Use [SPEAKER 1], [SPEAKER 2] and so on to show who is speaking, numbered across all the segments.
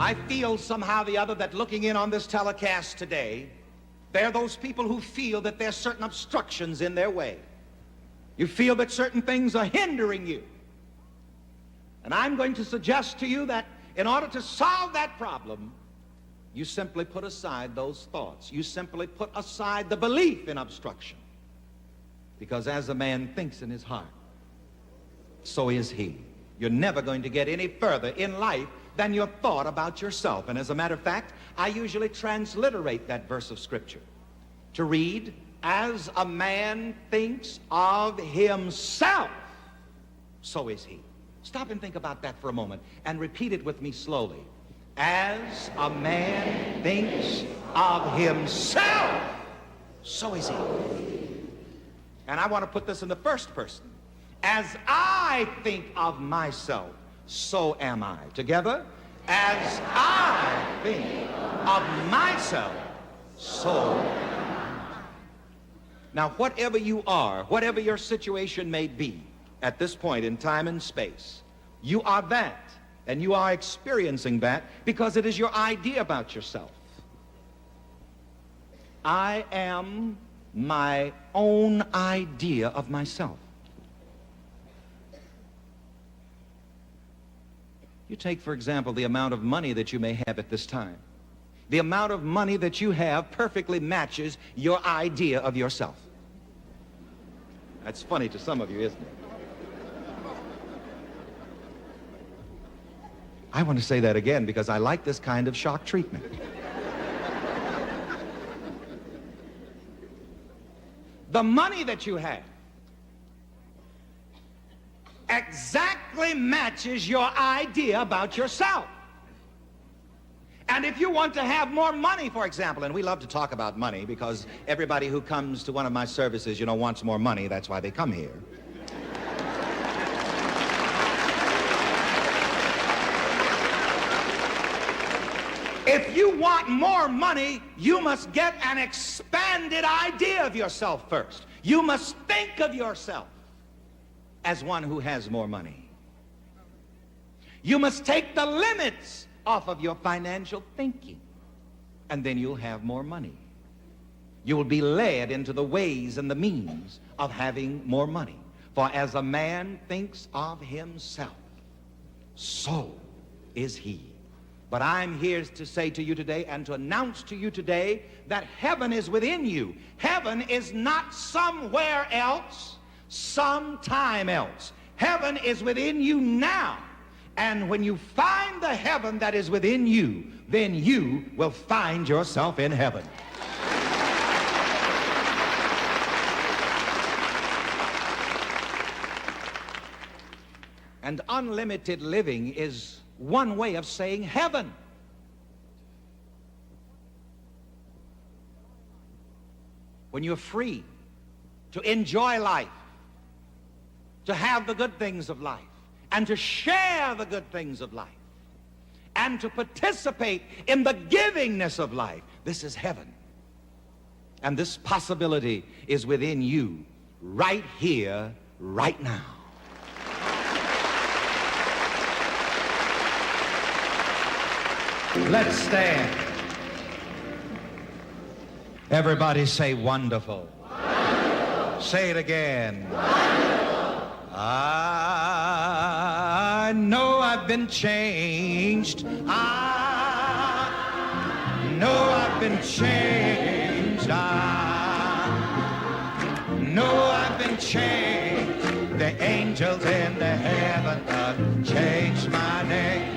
[SPEAKER 1] I feel somehow or the other that looking in on this telecast today, there are those people who feel that there's certain obstructions in their way. You feel that certain things are hindering you. And I'm going to suggest to you that in order to solve that problem, you simply put aside those thoughts. You simply put aside the belief in obstruction. Because as a man thinks in his heart, so is he. You're never going to get any further in life than your thought about yourself. And as a matter of fact, I usually transliterate that verse of Scripture to read, as a man thinks of himself, so is he. Stop and think about that for a moment and repeat it with me slowly. As a man thinks of himself, so is he. And I want to put this in the first person. As I think of myself, so am I. Together, as I think of myself, so am I. Now, whatever you are, whatever your situation may be at this point in time and space, you are that, and you are experiencing that because it is your idea about yourself. I am my own idea of myself. You take, for example, the amount of money that you may have at this time. The amount of money that you have perfectly matches your idea of yourself. That's funny to some of you, isn't it? I want to say that again because I like this kind of shock treatment. The money that you have exactly matches your idea about yourself. And if you want to have more money, for example, and we love to talk about money because everybody who comes to one of my services, wants more money. That's why they come here. If you want more money, you must get an expanded idea of yourself first. You must think of yourself as one who has more money. You must take the limits off of your financial thinking, and then you'll have more money. You will be led into the ways and the means of having more money. For as a man thinks of himself, so is he. But I'm here to say to you today and to announce to you today that heaven is within you. Heaven is not somewhere else, sometime else. Heaven is within you now. And when you find the heaven that is within you, then you will find yourself in heaven. And unlimited living is one way of saying heaven. When you're free to enjoy life, to have the good things of life, and to share the good things of life, and to participate in the givingness of life, this is heaven. And this possibility is within you right here, right now. Let's stand. Everybody say wonderful. Wonderful. Say it again. Wonderful. I know I've been changed. I know I've been changed. I know I've been changed. The angels in the heaven have changed my name.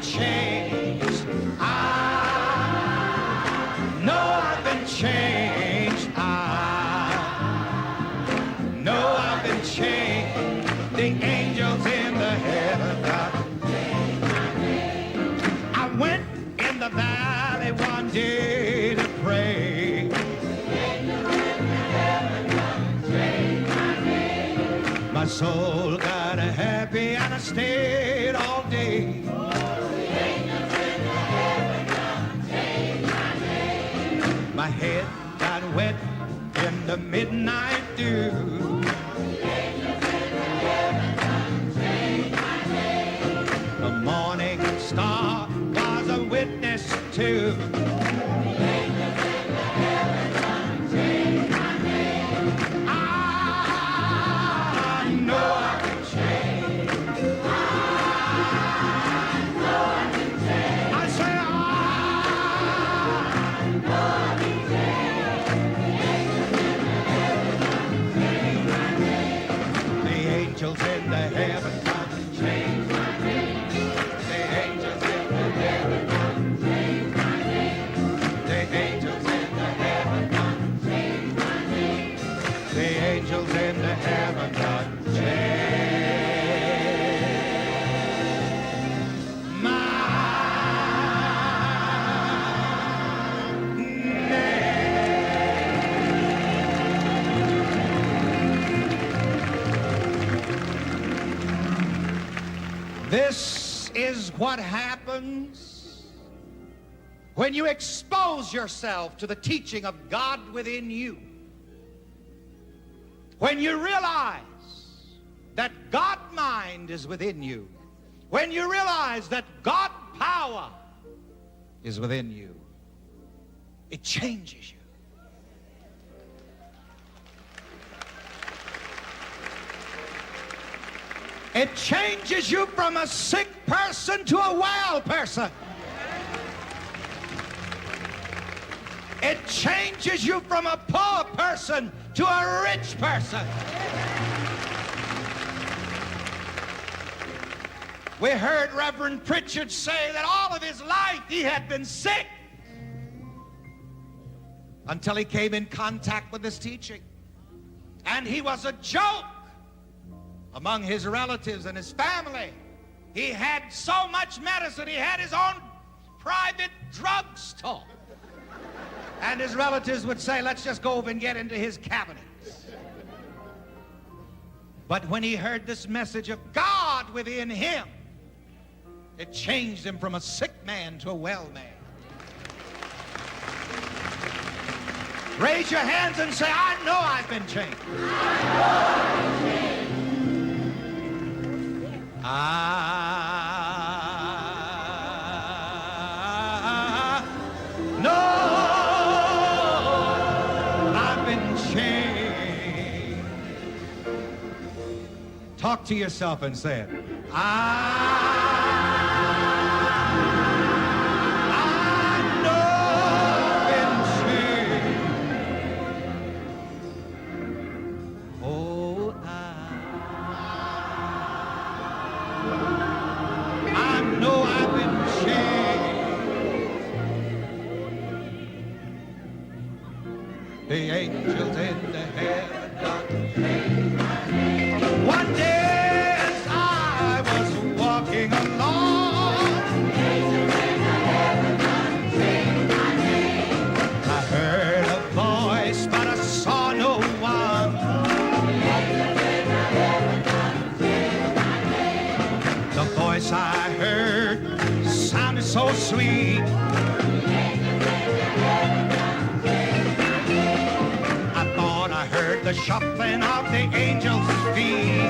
[SPEAKER 1] Changed. I know I've been changed. I know I've been changed. The angels in the heaven have changed my name. I went in the valley one day to pray. The angels in the heaven have changed my name. My soul got happy and I stayed all day. My head got wet in the midnight dew. The angels in the heaven have changed my This is what happens when you expose yourself to the teaching of God within you. When you realize that God mind is within you. When you realize that God power is within you. It changes you. It changes you from a sick person to a well person. It changes you from a poor person to a rich person. We heard Reverend Pritchard say that all of his life he had been sick until he came in contact with this teaching. And he was a joke among his relatives and his family. He had so much medicine, he had his own private drugstore. And his relatives would say, let's just go over and get into his cabinets. But when he heard this message of God within him, it changed him from a sick man to a well man. Raise your hands and say, I know I've been changed. I know I've been changed. Talk to yourself and say it. The angels in the heaven done sing my name. One day as I was walking along, the angels in the heaven done sing my name. I heard a voice, but I saw no one. The angels in the heaven done sing my name. The voice I heard sounded so sweet. The shuffling of the angels' feet.